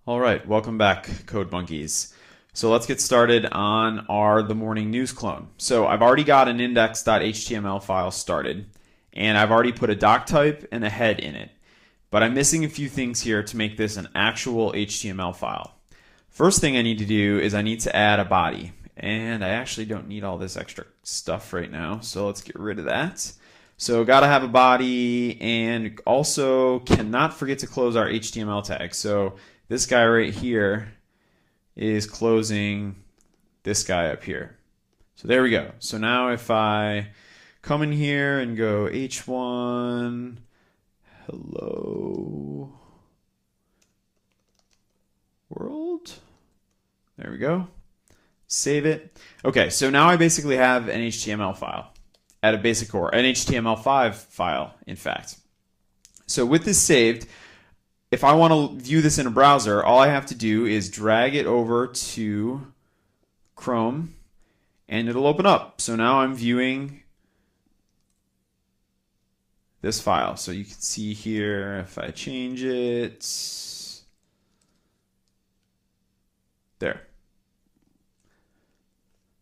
All right, welcome back, Code Monkeys. So let's get started on our The Morning News clone. So I've already got an index.html file started, and I've already put a doc type and a head in it. But I'm missing a few things here to make this an actual HTML file. First thing I need to do is I need to add a body. And I actually don't need all this extra stuff right now, so let's get rid of that. So gotta have a body, and also cannot forget to close our HTML tag. So this guy right here is closing this guy up here. So there we go. So now if I come in here and go h1 hello world, there we go. Save it. Okay, so now I basically have an HTML file at a basic core, an HTML5 file, in fact. So with this saved, if I want to view this in a browser, all I have to do is drag it over to Chrome, and it'll open up. So now I'm viewing this file. So you can see here, if I change it, there.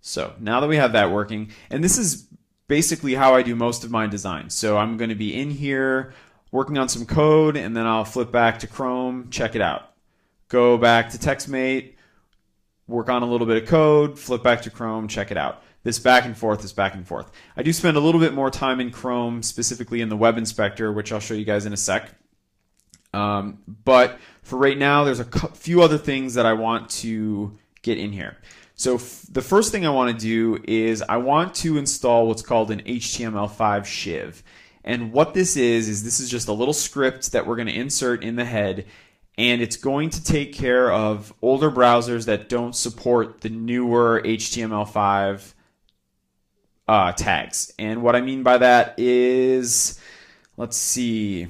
So now that we have that working, and this is basically how I do most of my design. So I'm going to be in here working on some code, and then I'll flip back to Chrome, check it out. Go back to TextMate, work on a little bit of code, flip back to Chrome, check it out. This back and forth is back and forth. I do spend a little bit more time in Chrome, specifically in the web inspector, which I'll show you guys in a sec. But for right now, there's a few other things that I want to get in here. So the first thing I want to do is I want to install what's called an HTML5 shiv. And what this is this is just a little script that we're going to insert in the head, and it's going to take care of older browsers that don't support the newer HTML5 tags. And what I mean by that is, let's see,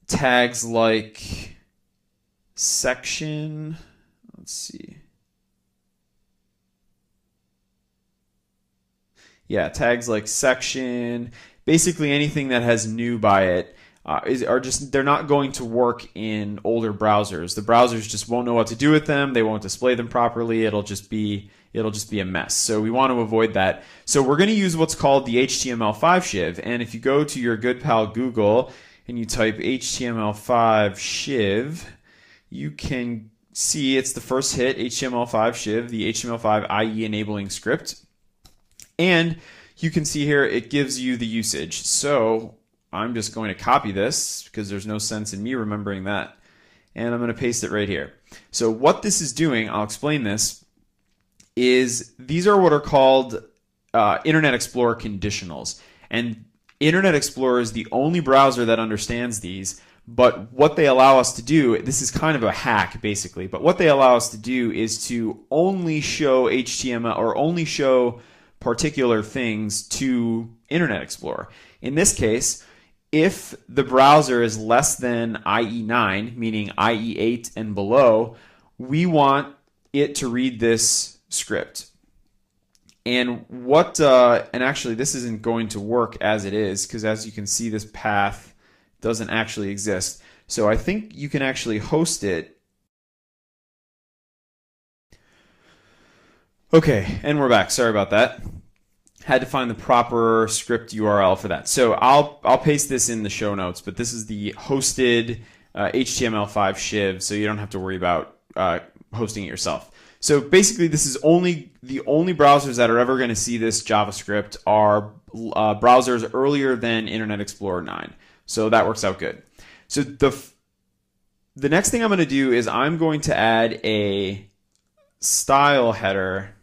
tags like section, let's see. Yeah, tags like section, basically anything that has new by it they're not going to work in older browsers. The browsers just won't know what to do with them. They won't display them properly. It'll just be a mess. So we want to avoid that. So we're going to use what's called the HTML5 shiv. And if you go to your good pal Google and you type HTML5 shiv, you can see it's the first hit, HTML5 shiv, the HTML5 IE enabling script. And you can see here it gives you the usage. So I'm just going to copy this because there's no sense in me remembering that. And I'm going to paste it right here. So what this is doing, I'll explain this, is these are what are called Internet Explorer conditionals. And Internet Explorer is the only browser that understands these. But what they allow us to do, this is kind of a hack basically, but what they allow us to do is to only show HTML or only show particular things to Internet Explorer. In this case, if the browser is less than IE9, meaning IE8 and below, we want it to read this script. And and actually this isn't going to work as it is, because as you can see, this path doesn't actually exist. So I think you can actually host it. Okay, and we're back. Sorry about that. Had to find the proper script URL for that. So I'll paste this in the show notes, but this is the hosted HTML5 shiv, so you don't have to worry about hosting it yourself. So basically, this is the only browsers that are ever going to see this JavaScript are browsers earlier than Internet Explorer 9. So that works out good. So the next thing I'm going to do is I'm going to add a style header,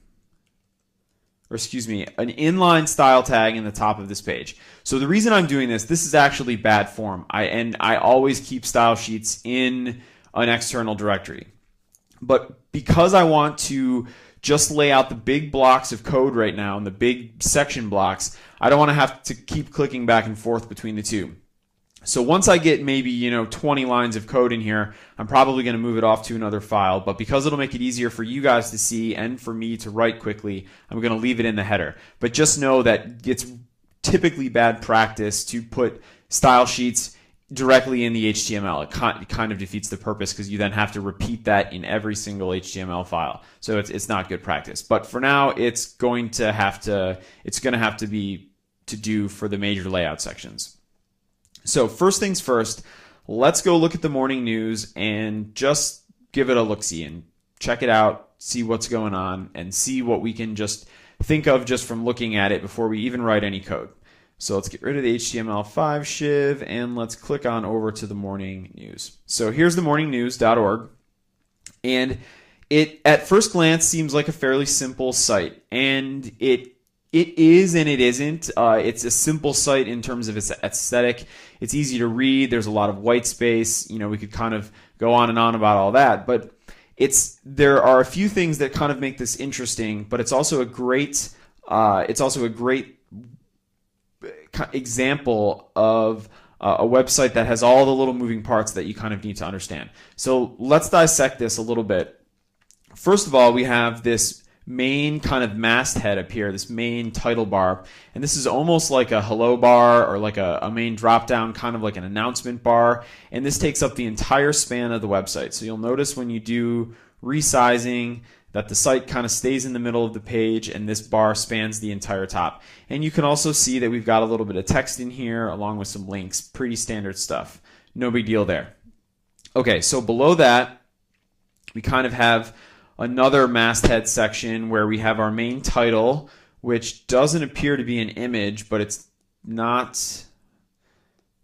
or excuse me, an inline style tag in the top of this page. So the reason I'm doing this is actually bad form. I always keep style sheets in an external directory. But because I want to just lay out the big blocks of code right now and the big section blocks, I don't want to have to keep clicking back and forth between the two. So once I get maybe 20 lines of code in here, I'm probably going to move it off to another file. But because it'll make it easier for you guys to see and for me to write quickly, I'm going to leave it in the header. But just know that it's typically bad practice to put style sheets directly in the HTML. It kind of defeats the purpose because you then have to repeat that in every single HTML file. So it's not good practice. But for now, it's going to have to be to do for the major layout sections. So first things first, let's go look at the morning news and just give it a look-see and check it out, see what's going on, and see what we can just think of just from looking at it before we even write any code. So let's get rid of the HTML5 shiv and let's click on over to the morning news. So here's the morningnews.org, and it at first glance seems like a fairly simple site, and it is and it isn't. It's a simple site in terms of its aesthetic. It's easy to read. There's a lot of white space. We could kind of go on and on about all that, but there are a few things that kind of make this interesting. But it's also a great example of a website that has all the little moving parts that you kind of need to understand. So let's dissect this a little bit. First of all, we have this main kind of masthead up here, this main title bar, and this is almost like a hello bar or like a main drop down, kind of like an announcement bar, and this takes up the entire span of the website. So you'll notice when you do resizing that the site kind of stays in the middle of the page and this bar spans the entire top. And you can also see that we've got a little bit of text in here along with some links. Pretty standard stuff. No big deal there. Okay, so below that, we kind of have another masthead section where we have our main title, which doesn't appear to be an image, but it's not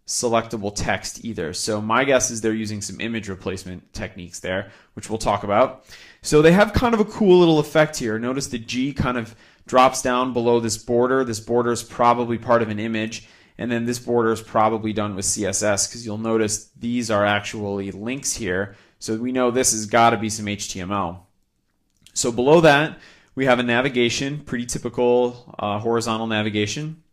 selectable text either. So my guess is they're using some image replacement techniques there, which we'll talk about. So they have kind of a cool little effect here. Notice the G kind of drops down below this border. This border is probably part of an image, and then this border is probably done with CSS because you'll notice these are actually links here. So we know this has got to be some HTML. So below that, we have a navigation, pretty typical horizontal navigation,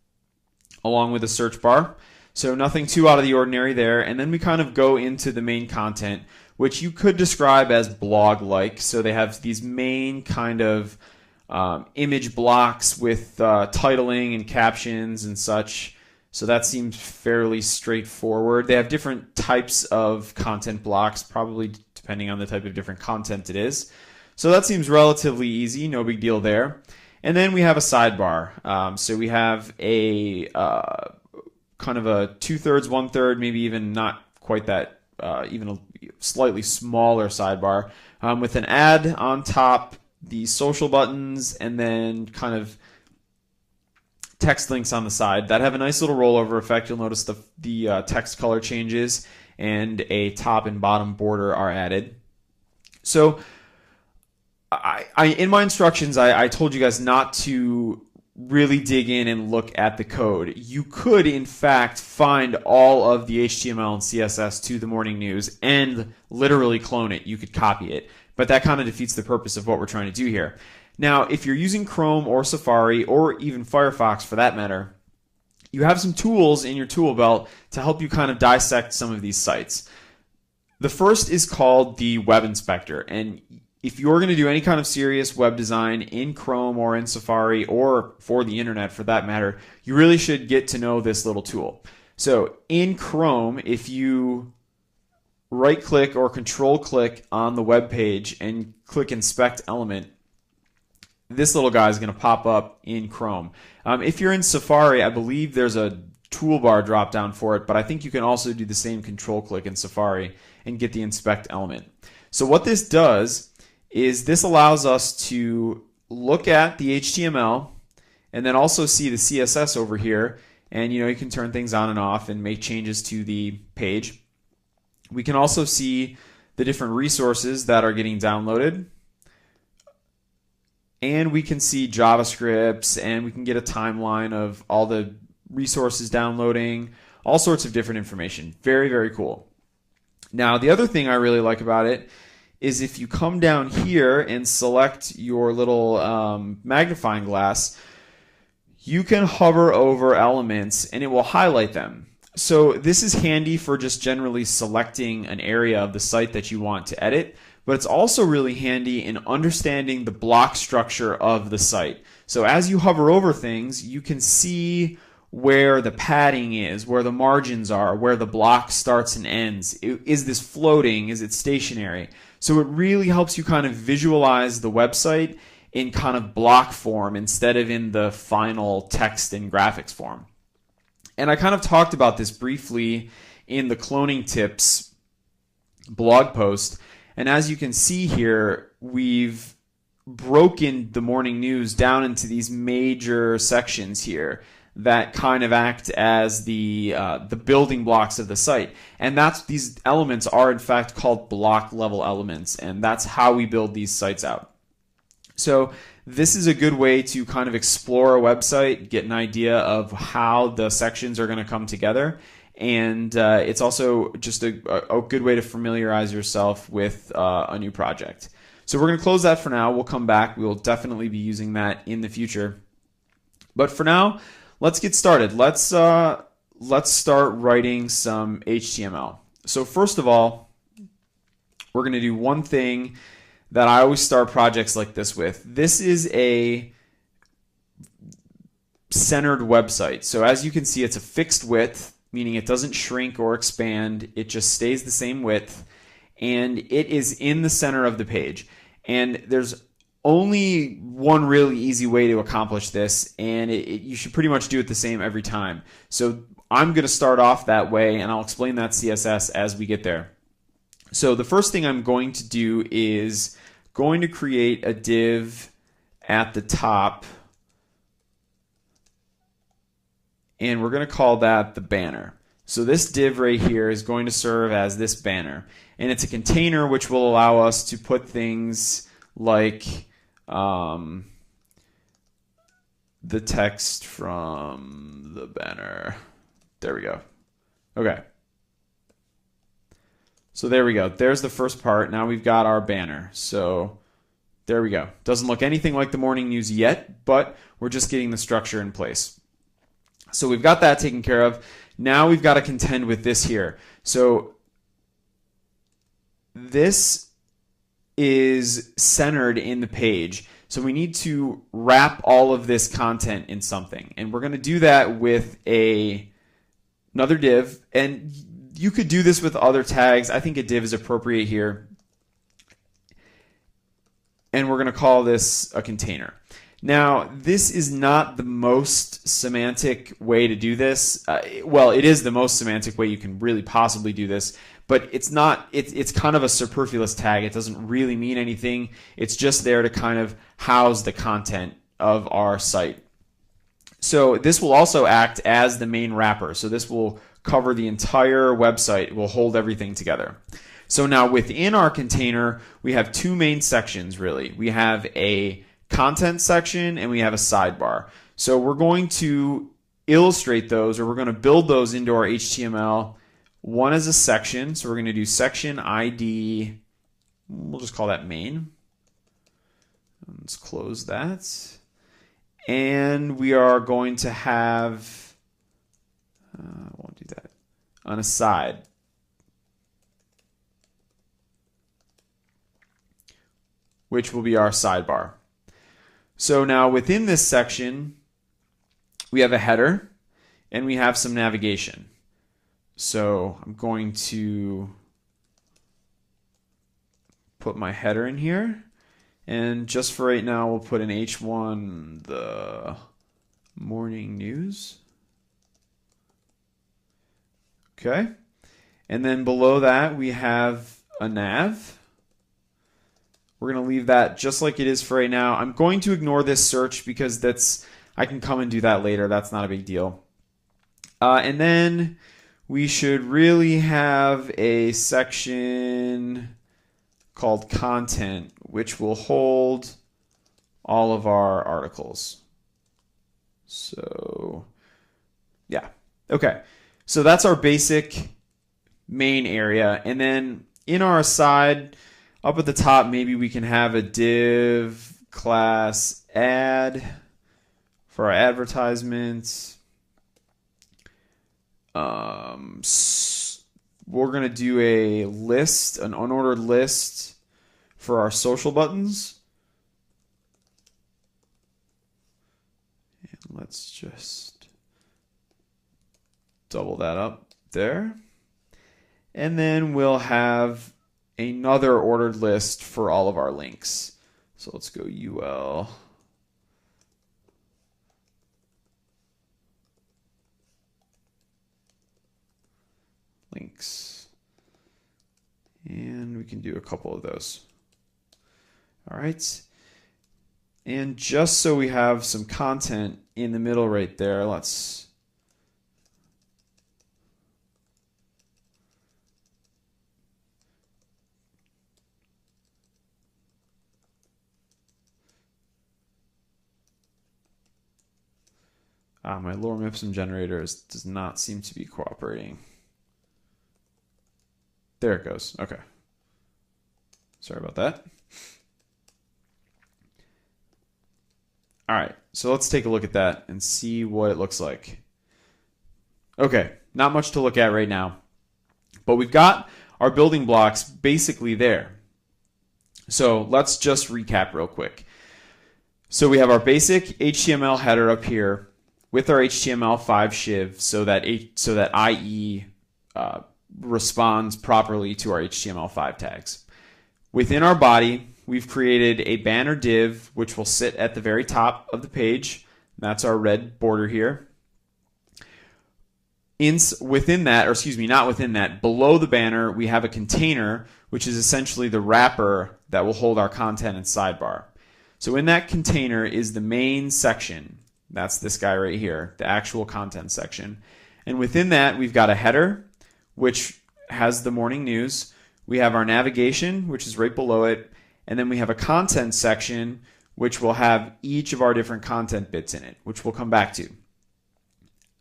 along with a search bar. So nothing too out of the ordinary there. And then we kind of go into the main content, which you could describe as blog-like. So they have these main kind of image blocks with titling and captions and such. So that seems fairly straightforward. They have different types of content blocks, probably depending on the type of different content it is. So that seems relatively easy, no big deal there. And then we have a sidebar. So we have a kind of a 2/3, 1/3, maybe even not quite that, even a slightly smaller sidebar with an ad on top, the social buttons, and then kind of text links on the side that have a nice little rollover effect. You'll notice the text color changes and a top and bottom border are added. So in my instructions, I told you guys not to really dig in and look at the code. You could, in fact, find all of the HTML and CSS to the morning news and literally clone it. You could copy it, but that kind of defeats the purpose of what we're trying to do here. Now, if you're using Chrome or Safari or even Firefox for that matter, you have some tools in your tool belt to help you kind of dissect some of these sites. The first is called the Web Inspector, and if you're going to do any kind of serious web design in Chrome or in Safari or for the internet for that matter, you really should get to know this little tool. So in Chrome, if you right-click or control-click on the web page and click Inspect Element, this little guy is going to pop up in Chrome. If you're in Safari, I believe there's a toolbar drop-down for it, but I think you can also do the same control-click in Safari and get the Inspect Element. So what this does is this allows us to look at the HTML and then also see the CSS over here, and you can turn things on and off and make changes to the page. We can also see the different resources that are getting downloaded, and we can see JavaScripts, and we can get a timeline of all the resources downloading, all sorts of different information. Very, very cool. Now, the other thing I really like about it is if you come down here and select your little magnifying glass, you can hover over elements and it will highlight them. So this is handy for just generally selecting an area of the site that you want to edit, but it's also really handy in understanding the block structure of the site. So as you hover over things, you can see where the padding is, where the margins are, where the block starts and ends. Is this floating? Is it stationary? So it really helps you kind of visualize the website in kind of block form instead of in the final text and graphics form. And I kind of talked about this briefly in the cloning tips blog post. And as you can see here, we've broken the morning news down into these major sections here that kind of act as the building blocks of the site. And these elements are in fact called block level elements, and that's how we build these sites out. So this is a good way to kind of explore a website, get an idea of how the sections are going to come together. And it's also just a good way to familiarize yourself with a new project. So we're going to close that for now. We'll come back. We'll definitely be using that in the future. But for now, let's get started. Let's start writing some HTML. So first of all, we're going to do one thing that I always start projects like this with. This is a centered website. So as you can see, it's a fixed width, meaning it doesn't shrink or expand. It just stays the same width, and it is in the center of the page. And there's only one really easy way to accomplish this, and you should pretty much do it the same every time. So I'm going to start off that way, and I'll explain that CSS as we get there. So the first thing I'm going to do is going to create a div at the top, and we're going to call that the banner. So this div right here is going to serve as this banner, and it's a container which will allow us to put things like the text from the banner. There we go. Okay. So there we go. There's the first part. Now we've got our banner. So there we go. Doesn't look anything like the morning news yet, but we're just getting the structure in place. So we've got that taken care of. Now we've got to contend with this here. So this is centered in the page. So we need to wrap all of this content in something. And we're going to do that with another div. And you could do this with other tags. I think a div is appropriate here. And we're going to call this a container. Now, this is not the most semantic way to do this. Well, it is the most semantic way you can really possibly do this, but it's not. It's kind of a superfluous tag. It doesn't really mean anything. It's just there to kind of house the content of our site. So this will also act as the main wrapper. So this will cover the entire website. It will hold everything together. So now within our container, we have two main sections, really. We have a content section and we have a sidebar. So we're going to illustrate those, or we're going to build those into our HTML. One is a section. So we're going to do section ID. We'll just call that main. Let's close that. And we are going to have, I won't do that, an aside. Which will be our sidebar. So now within this section, we have a header and we have some navigation. So I'm going to put my header in here. And just for right now, we'll put an H1, the morning news. Okay. And then below that, we have a nav. We're going to leave that just like it is for right now. I'm going to ignore this search because I can come and do that later. That's not a big deal. And then we should really have a section called content, which will hold all of our articles. So, yeah. Okay. So that's our basic main area. And then in our aside, up at the top, maybe we can have a div class ad for our advertisements. We're going to do a list, an unordered list for our social buttons. And let's just double that up there. And then we'll have another ordered list for all of our links. So let's go UL. Links. And we can do a couple of those. All right. And just so we have some content in the middle right there, let's my lorem ipsum generator does not seem to be cooperating. There it goes. Okay. Sorry about that. All right, so let's take a look at that and see what it looks like. Okay, not much to look at right now, but we've got our building blocks basically there. So let's just recap real quick. So we have our basic HTML header up here with our HTML5 shiv so that IE responds properly to our HTML5 tags. Within our body, we've created a banner div which will sit at the very top of the page. That's our red border here. Within that, or excuse me, not within that, below the banner, we have a container, which is essentially the wrapper that will hold our content and sidebar. So in that container is the main section. That's this guy right here, the actual content section. And within that, we've got a header, which has the morning news. We have our navigation, which is right below it. And then we have a content section, which will have each of our different content bits in it, which we'll come back to.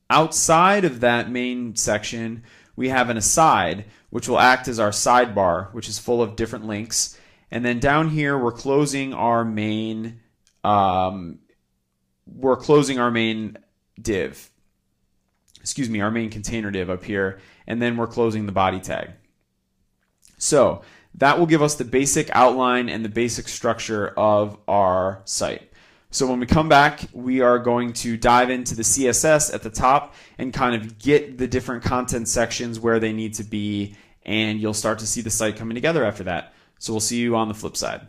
Outside of that main section, we have an aside, which will act as our sidebar, which is full of different links. And then down here, we're closing our main div. Excuse me, our main container div up here. And then we're closing the body tag. So that will give us the basic outline and the basic structure of our site. So when we come back, we are going to dive into the CSS at the top and kind of get the different content sections where they need to be, and you'll start to see the site coming together after that. So we'll see you on the flip side.